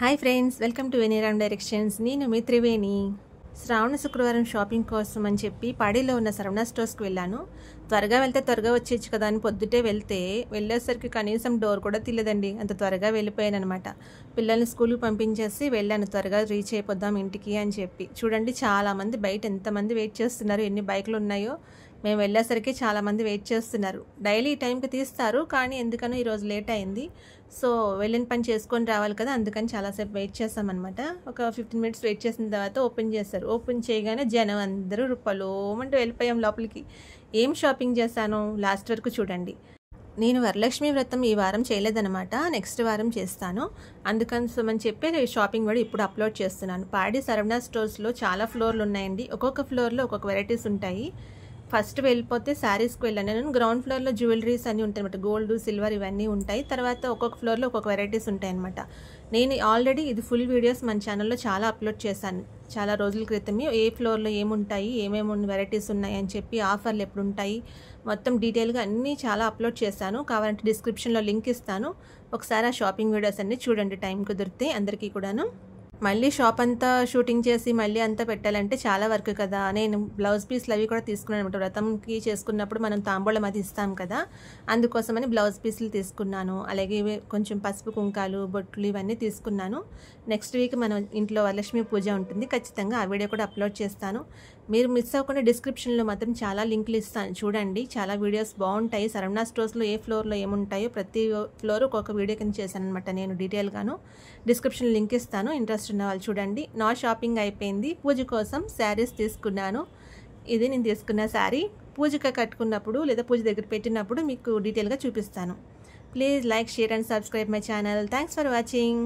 Hi friends, welcome to Veniram directions. నేను మీ త్రివేణి. శ్రావణ శుక్రవారం షాపింగ్ కోసం అని చెప్పి పాడీలో ఉన్న శరవణ స్టోర్స్కి వెళ్ళాను. త్వరగా వెళ్తే త్వరగా వచ్చేచ్చు కదా అని పొద్దుటే వెళ్ళేసరికి కనీసం డోర్ కూడా తీయలేదండి. అంత త్వరగా వెళ్ళిపోయాను అనమాట. పిల్లల్ని స్కూల్కి పంపించేసి వెళ్ళాను, త్వరగా రీచ్ అయిపోద్దాం ఇంటికి అని చెప్పి. చూడండి, చాలామంది బయట ఎంతమంది వెయిట్ చేస్తున్నారు, ఎన్ని బైకులు ఉన్నాయో. మేము వెళ్ళేసరికి చాలామంది వెయిట్ చేస్తున్నారు. డైలీ ఈ టైంకి తీస్తారు, కానీ ఎందుకనో ఈరోజు లేట్ అయింది. సో వెళ్ళిన పని చేసుకొని రావాలి కదా, అందుకని చాలాసేపు వెయిట్ చేస్తామన్నమాట. ఒక 15 మినిట్స్ వెయిట్ చేసిన తర్వాత ఓపెన్ చేస్తారు. ఓపెన్ చేయగానే జనం అందరూ పొలోమంటూ వెళ్ళిపోయాం లోపలికి. ఏం షాపింగ్ చేశాను లాస్ట్ వరకు చూడండి. నేను వరలక్ష్మి వ్రతం ఈ వారం చేయలేదన్నమాట, నెక్స్ట్ వారం చేస్తాను. అందుకని చెప్పి షాపింగ్ కూడా ఇప్పుడు అప్లోడ్ చేస్తున్నాను. పాడి శరవణ స్టోర్స్లో చాలా ఫ్లోర్లు ఉన్నాయండి. ఒక్కొక్క ఫ్లోర్లో ఒక్కొక్క వెరైటీస్ ఉంటాయి. ఫస్ట్ వెళ్ళిపోతే శారీస్కి వెళ్ళాను నేను. గ్రౌండ్ ఫ్లోర్లో జ్యువెలరీస్ అన్నీ ఉంటాయి అనమాట, గోల్డ్, సిల్వర్ ఇవన్నీ ఉంటాయి. తర్వాత ఒక్కొక్క ఫ్లోర్లో ఒక్కొక్క వెరైటీస్ ఉంటాయి అనమాట. నేను ఆల్రెడీ ఇది ఫుల్ వీడియోస్ మన ఛానల్లో చాలా అప్లోడ్ చేశాను చాలా రోజుల క్రితమే. ఏ ఫ్లోర్లో ఏముంటాయి, ఏమేమి వెరైటీస్ ఉన్నాయి అని చెప్పి, ఆఫర్లు ఎప్పుడు ఉంటాయి, మొత్తం డీటెయిల్గా అన్నీ చాలా అప్లోడ్ చేశాను. కావాలంటే డిస్క్రిప్షన్లో లింక్ ఇస్తాను. ఒకసారి ఆ షాపింగ్ వీడియోస్ అన్నీ చూడండి టైం కుదిరితే అందరికీ కూడాను. మళ్ళీ షాప్ అంతా షూటింగ్ చేసి మళ్ళీ అంతా పెట్టాలంటే చాలా వర్క్ కదా. నేను బ్లౌజ్ పీస్లు అవి కూడా తీసుకున్నాను అనమాట. వ్రతంకి చేసుకున్నప్పుడు మనం తాంబూలం అది ఇస్తాం కదా, అందుకోసమని బ్లౌజ్ పీస్లు తీసుకున్నాను. అలాగే కొంచెం పసుపు కుంకాలు, బొట్లు ఇవన్నీ తీసుకున్నాను. నెక్స్ట్ వీక్ మన ఇంట్లో వరలక్ష్మి పూజ ఉంటుంది, ఖచ్చితంగా ఆ వీడియో కూడా అప్లోడ్ చేస్తాను. మీరు మిస్ అవ్వకుండా డిస్క్రిప్షన్లో మాత్రం చాలా లింకులు ఇస్తాను, చూడండి. చాలా వీడియోస్ బాగుంటాయి. శరవణ స్టోర్స్లో ఏ ఫ్లోర్లో ఏముంటాయో ప్రతి ఫ్లోర్ ఒక్కొక్క వీడియో కింద చేశాను అనమాట నేను డీటెయిల్గాను. డిస్క్రిప్షన్ లింక్ ఇస్తాను, ఇంట్రెస్ట్ ఉన్న వాళ్ళు చూడండి. నా షాపింగ్ అయిపోయింది. పూజ కోసం శారీస్ తీసుకున్నాను. ఇది నేను తీసుకున్న శారీ. పూజగా కట్టుకున్నప్పుడు లేదా పూజ దగ్గర పెట్టినప్పుడు మీకు డీటెయిల్గా చూపిస్తాను. Please like, share and subscribe my channel. Thanks for watching.